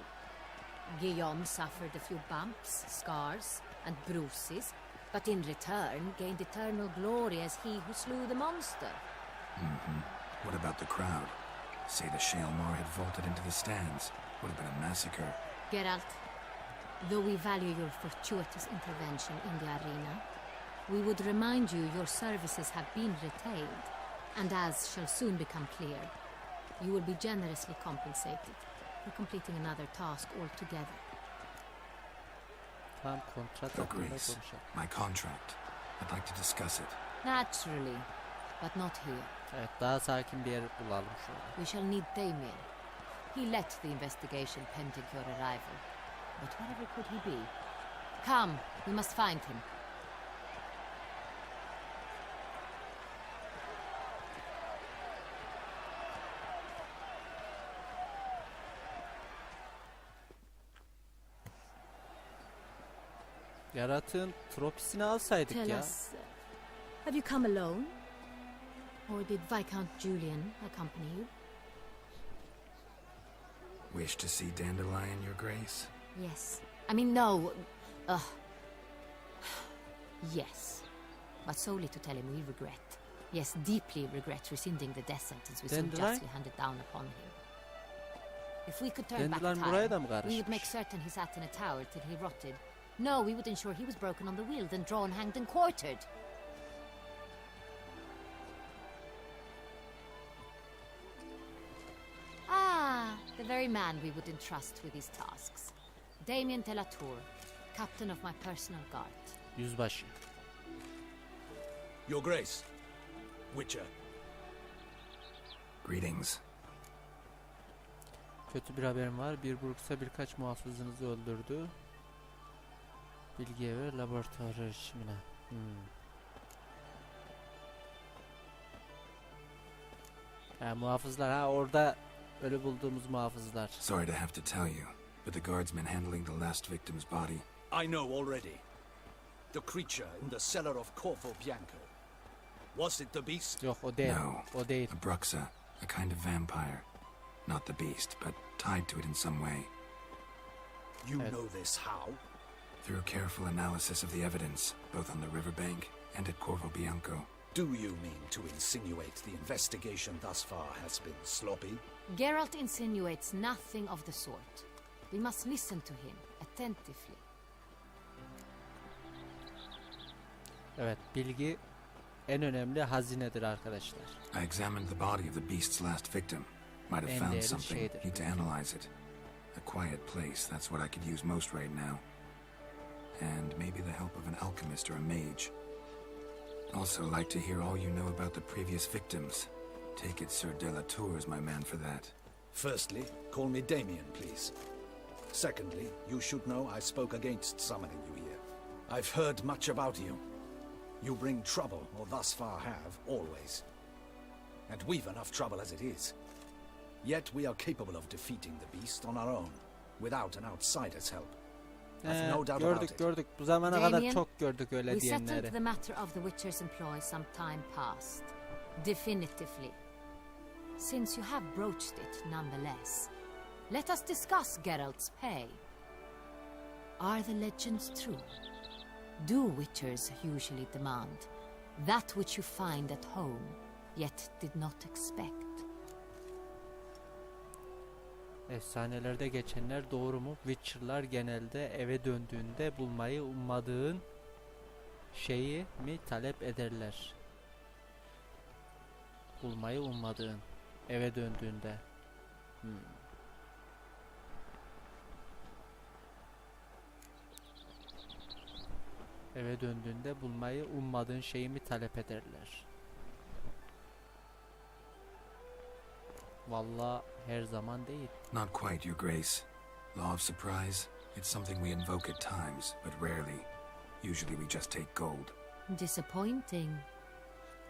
Guillaume suffered a few bumps, scars, and bruises, but in return gained eternal glory as he who slew the monster. What about the crowd? Say the Shaelmar had vaulted into the stands. Would have been a massacre. Geralt, though we value your fortuitous intervention in the arena, we would remind you your services have been retained, and as shall soon become clear, you will be generously compensated for completing another task altogether. Tam kontrat Your hakkında Grace, konuşalım. my contract. I'd like to discuss it. Naturally, but not here. Evet, daha sakin bir yer bulalım şöyle. We shall need Damien. He led the investigation pending your arrival. But whatever could he be? Come, we must find him. Yaratığın tropisini alsaydık Tell ya. us, have you come alone? Or did Viscount Julian accompany you? Wish to see Dandelion, Your Grace? Yes. I mean, no. Yes. But solely to tell him we regret. Yes, deeply regret rescinding the death sentence we so Dandelion? justly handed down upon him. If we could turn back Dandelion buraya da time, mı we would karışmış? make certain he sat in a tower till he rotted. No, we would ensure he was broken on the wheel, then drawn, hanged, and quartered. Ah, the very man we would entrust with these tasks. Damien de la Tour, captain of my personal guard. Yüzbaşı. Your Grace. Witcher. Greetings. Kötü bir haberim var. Bir Brooks'a birkaç muhafızınızı öldürdü. Bilgiye ver laboratuvar erişimine. Ha, muhafızlar orada ölü bulduğumuz muhafızlar. Sorry to have to tell you, but the guardsman handling the last victim's body. I know already. The creature in the cellar of Corvo Bianco. Was it the beast? Yok o değil. No. O değil. A Bruxa, a kind of vampire. Not the beast, but tied to it in some way. You know this how? Through careful analysis of the evidence, both on the riverbank and at Corvo Bianco. Do you mean to insinuate the investigation thus far has been sloppy? Geralt insinuates nothing of the sort. We must listen to him attentively. Evet, bilgi en önemli hazinedir arkadaşlar. I examined the body of the beast's last victim. Might have En found değerli something. şeydir. Need to analyze it. A quiet place, that's what I could use most right now. And maybe the help of an alchemist or a mage. Also like to hear all you know about the previous victims. Take it Sir Delatour is my man for that. Firstly, call me Damien, please. Secondly, you should know I spoke against summoning you here. I've heard much about you. You bring trouble, or thus far have, always. And we've enough trouble as it is. Yet we are capable of defeating the beast on our own, without an outsider's help. I've no doubt about it. Gördük. Bu zamana kadar Damien, çok gördük öyle We diyenleri. settled the matter of the Witcher's employ some time past. Definitively. Since you have broached it nonetheless, let us discuss Geralt's pay. Are the legends true? Do Witchers usually demand that which you find at home, yet did not expect? Efsanelerde geçenler doğru mu? Witcher'lar genelde eve döndüğünde bulmayı ummadığın şeyi mi talep ederler? Bulmayı ummadığın eve döndüğünde. Eve döndüğünde bulmayı ummadığın şeyi mi talep ederler? Vallahi her zaman değil. Not quite, Your Grace. Law of surprise, it's something we invoke at times, but rarely. Usually we just take gold. Disappointing.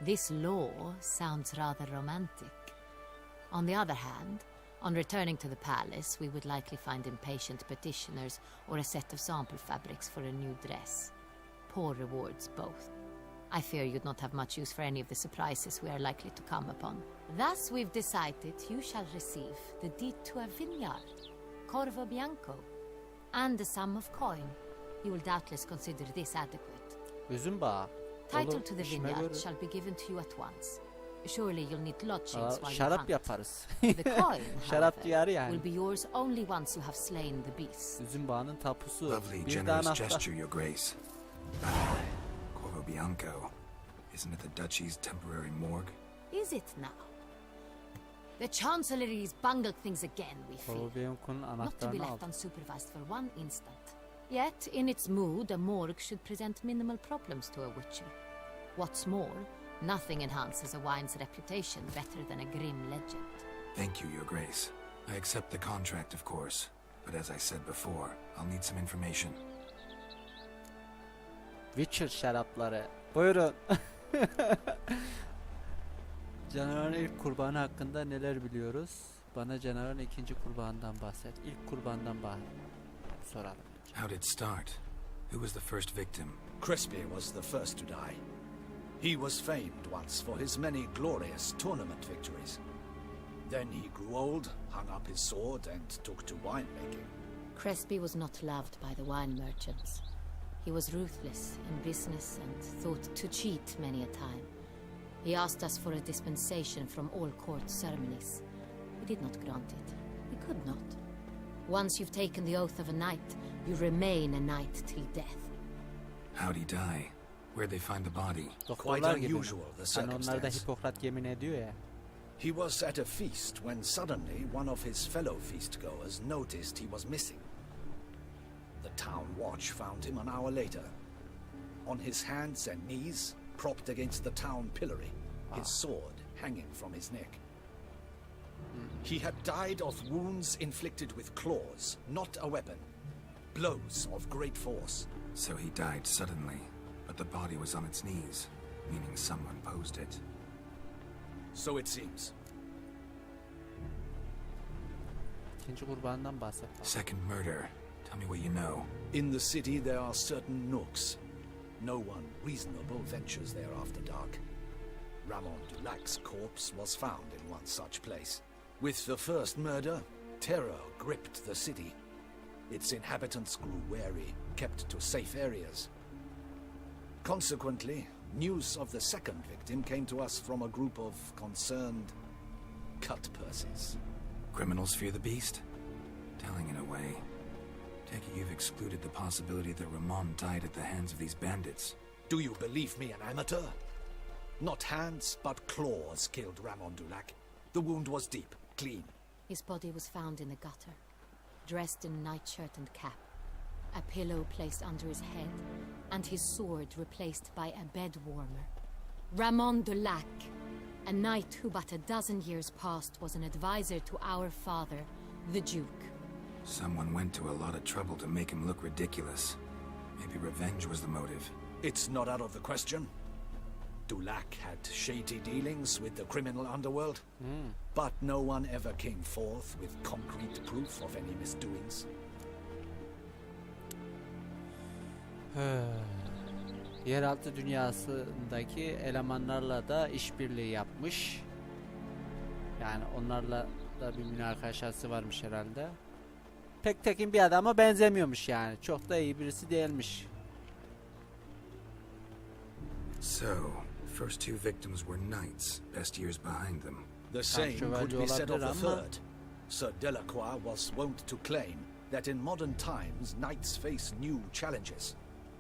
This law sounds rather romantic. On the other hand, on returning to the palace, we would likely find impatient petitioners or a set of sample fabrics for a new dress. Poor rewards both. I fear you'd not have much use for any of the surprises we are likely to come upon. Thus we've decided you shall receive the deed to a vineyard, Corvo Bianco, and the sum of coin. You will doubtless consider this adequate. Üzüm bağı. Title Olur, to the işime vineyard göre. shall be given to you at once. Surely you'll need lodgings while you Şarap hunt. yaparız. The coin, Şarap however, diyarı yani. will be yours only once you have slain the beast. Üzüm bağının tapusu. Lovely, Bir generous anahtar. gesture, Your Grace. Corvo Bianco. Isn't it the Duchy's temporary morgue? Is it now? The Chancellery's bungled things again, we fear. Corvo Bianco'nun Not to be anahtarını left aldım. unsupervised for one instant. Yet, in its mood, a morgue should present minimal problems to a witcher. What's more, nothing enhances a wine's reputation better than a grim legend. Thank you, Your Grace. I accept the contract, of course. But as I said before, I'll need some information. Witcher şarapları. Buyurun. Canavarın ilk kurbanı hakkında neler biliyoruz? Bana canavarın ikinci kurbanından bahset. İlk kurbandan soralım. How did it start? Who was the first victim? Crispy was the first to die. He was famed once for his many glorious tournament victories. Then he grew old, hung up his sword, and took to winemaking. Crespi was not loved by the wine merchants. He was ruthless in business and thought to cheat many a time. He asked us for a dispensation from all court ceremonies. We did not grant it. We could not. Once you've taken the oath of a knight, you remain a knight till death. How'd he die? Where'd they find the body? Doktorlar gibi mi? unusual, the Hani onlar da circumstance. Hipokrat yemin ediyor ya. He was at a feast when suddenly one of his fellow feastgoers noticed he was missing. The town watch found him an hour later. On his hands and knees, propped against the town pillory, his sword hanging from his neck. He had died of wounds inflicted with claws, not a weapon. Blows of great force. So he died suddenly, but the body was on its knees, meaning someone posed it. So it seems. İkinci kurbandan bahset. Second murder. Tell me what you know. In the city there are certain nooks. No one reasonable ventures there after dark. Ramon Dulac's corpse was found in one such place. With the first murder, terror gripped the city. Its inhabitants grew wary, kept to safe areas. Consequently, news of the second victim came to us from a group of concerned cut-purses. Criminals fear the beast? Telling in a way. Take it you've excluded the possibility that Ramon died at the hands of these bandits. Do you believe me an amateur? Not hands, but claws killed Ramon Dulac. The wound was deep, clean. His body was found in the gutter, dressed in nightshirt and cap, a pillow placed under his head, and his sword replaced by a bed warmer. Ramon Dulac, a knight who but a dozen years past was an advisor to our father, the Duke. Someone went to a lot of trouble to make him look ridiculous. Maybe revenge was the motive. It's not out of the question. Dulac had shady dealings with the criminal underworld, but no one ever came forth with concrete proof of any misdoings. Yeraltı dünyasındaki elemanlarla da işbirliği yapmış. Yani onlarla da bir münakaşası varmış herhalde. Pek tekin bir adama benzemiyormuş yani. Çok da iyi birisi değilmiş. So, the first two victims were knights, best years behind them. The same could şövalye be said of the olabilir ama- third. Sir Delacroix was wont to claim that in modern times knights face new challenges,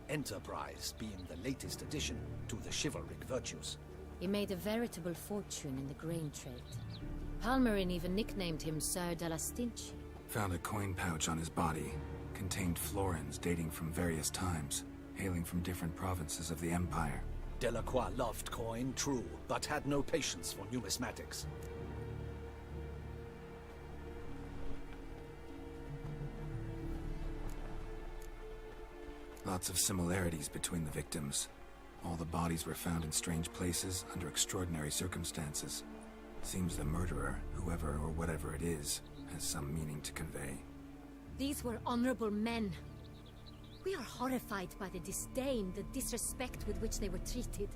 enterprise being the latest addition to the chivalric virtues. He made a veritable fortune in the grain trade. Palmerin even nicknamed him Sir de la Stinchi. Found a coin pouch on his body. Contained florins dating from various times, hailing from different provinces of the Empire. Delacroix loved coin, true, but had no patience for numismatics. Lots of similarities between the victims. All the bodies were found in strange places under extraordinary circumstances. Seems the murderer, whoever or whatever it is, has some meaning to convey. These were honorable men. We are horrified by the disdain, the disrespect with which they were treated.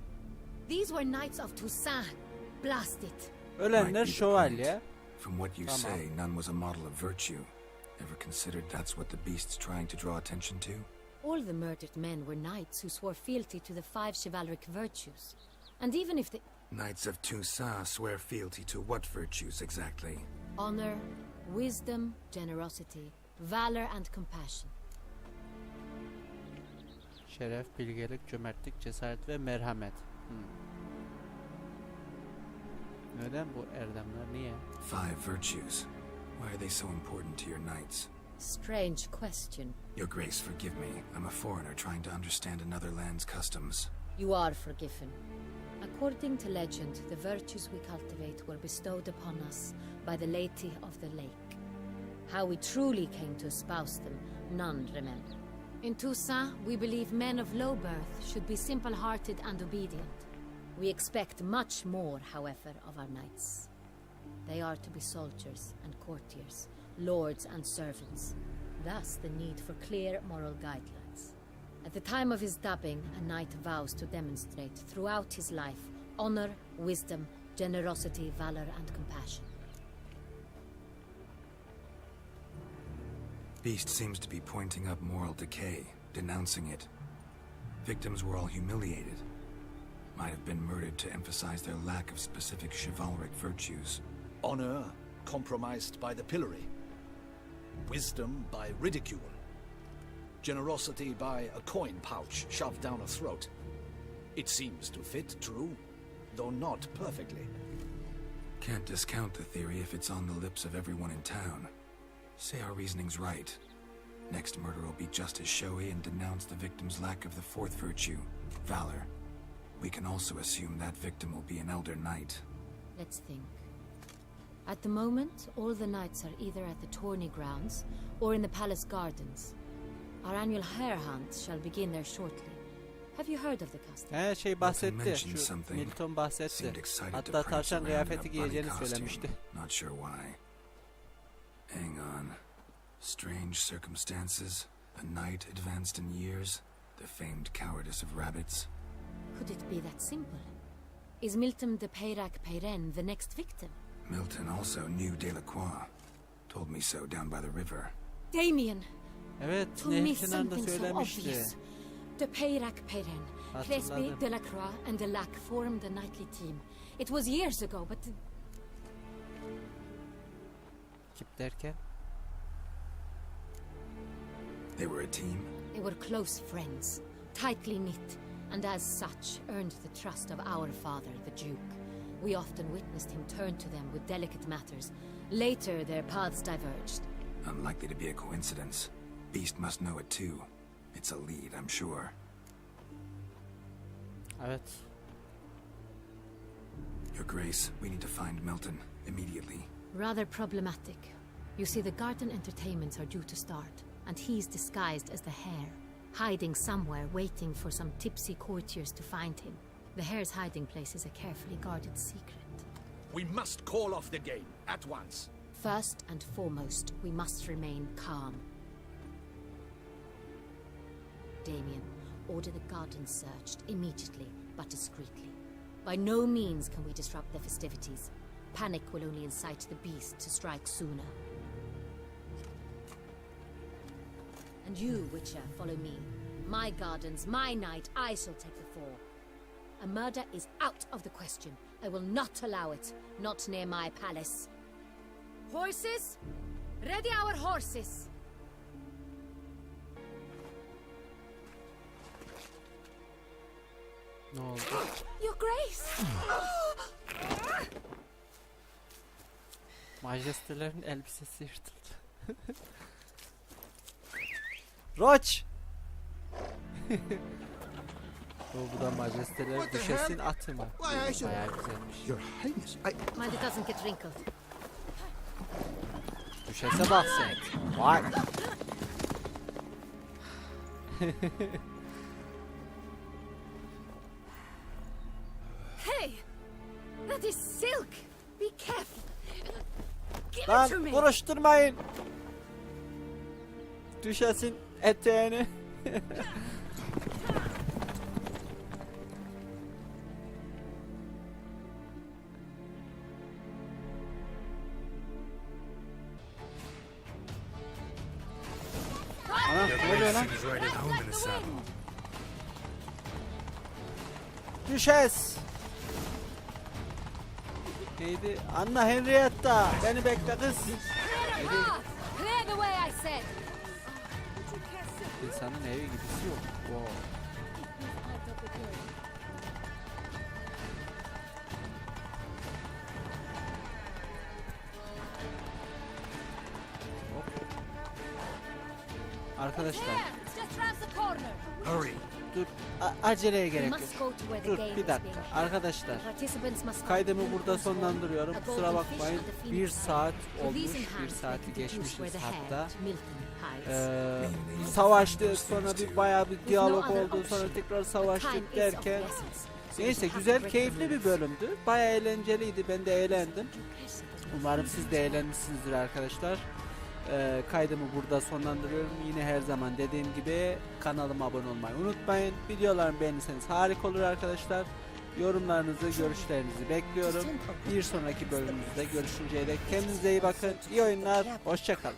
These were knights of Toussaınt. Blast it. Ölenler şövalye. From what you say, none was a model of virtue. Ever considered that's what the beast's trying to draw attention to? All the murdered men were knights who swore fealty to the 5 chivalric virtues. And even if the Knights of Toussaint swear fealty to what virtues exactly? honor, wisdom, generosity, valor and compassion. Şeref, bilgelik, cömertlik, cesaret ve merhamet. Neden bu erdemler? Niye? 5 virtues. Why are they so important to your knights? Strange question. Your Grace, forgive me. I'm a foreigner trying to understand another land's customs. You are forgiven. According to legend, the virtues we cultivate were bestowed upon us by the Lady of the Lake. How we truly came to espouse them, none remember. In Toussaint, we believe men of low birth should be simple-hearted and obedient. We expect much more, however, of our knights. They are to be soldiers and courtiers, lords and servants. Thus, the need for clear moral guidelines. At the time of his dubbing, a knight vows to demonstrate throughout his life honor, wisdom, generosity, valor, and compassion. Beast seems to be pointing up moral decay, denouncing it. Victims were all humiliated. Might have been murdered to emphasize their lack of specific chivalric virtues. Honor compromised by the pillory. Wisdom by ridicule. Generosity by a coin pouch shoved down a throat. It seems to fit true, though not perfectly. Can't discount the theory if it's on the lips of everyone in town. Say our reasoning's right. Next murder will be just as showy and denounce the victim's lack of the 4th virtue, valor. We can also assume that victim will be an elder knight. Let's think. At the moment, all the knights are either at the tourney grounds or in the palace gardens. Our annual hare hunt shall begin there shortly. Have you heard of the custom? Şey bahsetti. Şu Milton bahsetti. Hatta tavşan kıyafeti giyeceğini söylemişti. Not sure why. Hang on. Strange circumstances. A knight advanced in years. The famed cowardice of rabbits. Could it be that simple? Is Milton de Peyrac-Peyren the next victim? Milton also knew Delacroix. Told me so down by the river. Damien! Evet, To me nehrin something so söylemişti. obvious. De Peyrac-Peyren, Crespi, Hatırladım. Delacroix and Delac formed a knightly team. It was years ago, but... Kip derken? They were a team? They were close friends, tightly knit, and as such earned the trust of our father, the Duke. We often witnessed him turn to them with delicate matters. Later, their paths diverged. Unlikely to be a coincidence. Beast must know it too. It's a lead, I'm sure. Evet. Your Grace, we need to find Milton immediately. Rather problematic. You see, the garden entertainments are due to start, and he's disguised as the hare, hiding somewhere waiting for some tipsy courtiers to find him. The hare's hiding place is a carefully guarded secret. We must call off the game at once. First and foremost, we must remain calm. Damien, order the garden searched immediately, but discreetly. By no means can we disrupt the festivities. Panic will only incite the beast to strike sooner. And you, Witcher, follow me. My gardens, my night, I shall take the fall. A murder is out of the question. I will not allow it. Not near my palace. Horses? Ready our horses! Ne oldu? Your Grace! Majestelerin elbisesi yırtıldı. Roç! Bu da majesteler düşesin atı mı? Bayağı güzelmiş. Your Highness, Mind it doesn't get wrinkled. Düşese bak sen. Vay. Hey! That is silk! Be careful! Give it Lan to me! vuruşturmayın. Düşesin eteğini. lan? Seems right at home in the saddle. Düşes. Neydi? Anna Henrietta. Beni bekle kız. Neydi? Clear the way, I said. İnsanın evi gibisi yok. Wow. Arkadaşlar Just round the corner. Hurry. dur, aceleye We gerek yok. must go to where the Dur game bir is dakika being held. arkadaşlar, The participants must kaydımı find burada Milton's horn, sonlandırıyorum, a kusura golden fish bakmayın. and the 1 phoenix saat head. olmuş, These in 1 hand saati make the deduce geçmişiz where the hatta. head, Milton, hides. Savaştık, sonra bir bayağı bir diyalog oldu, sonra tekrar savaştık Time is of derken the essence. So neyse, we have güzel, to break keyifli the bir rules. bölümdü. Bayağı eğlenceliydi, ben de eğlendim. Umarım siz de eğlenmişsinizdir arkadaşlar. Kaydımı burada sonlandırıyorum. Yine her zaman dediğim gibi kanalıma abone olmayı unutmayın. Videolarımı beğenirseniz harika olur arkadaşlar. Yorumlarınızı, görüşlerinizi bekliyorum. Bir sonraki bölümümüzde görüşünceye dek kendinize iyi bakın. İyi oyunlar, hoşça kalın.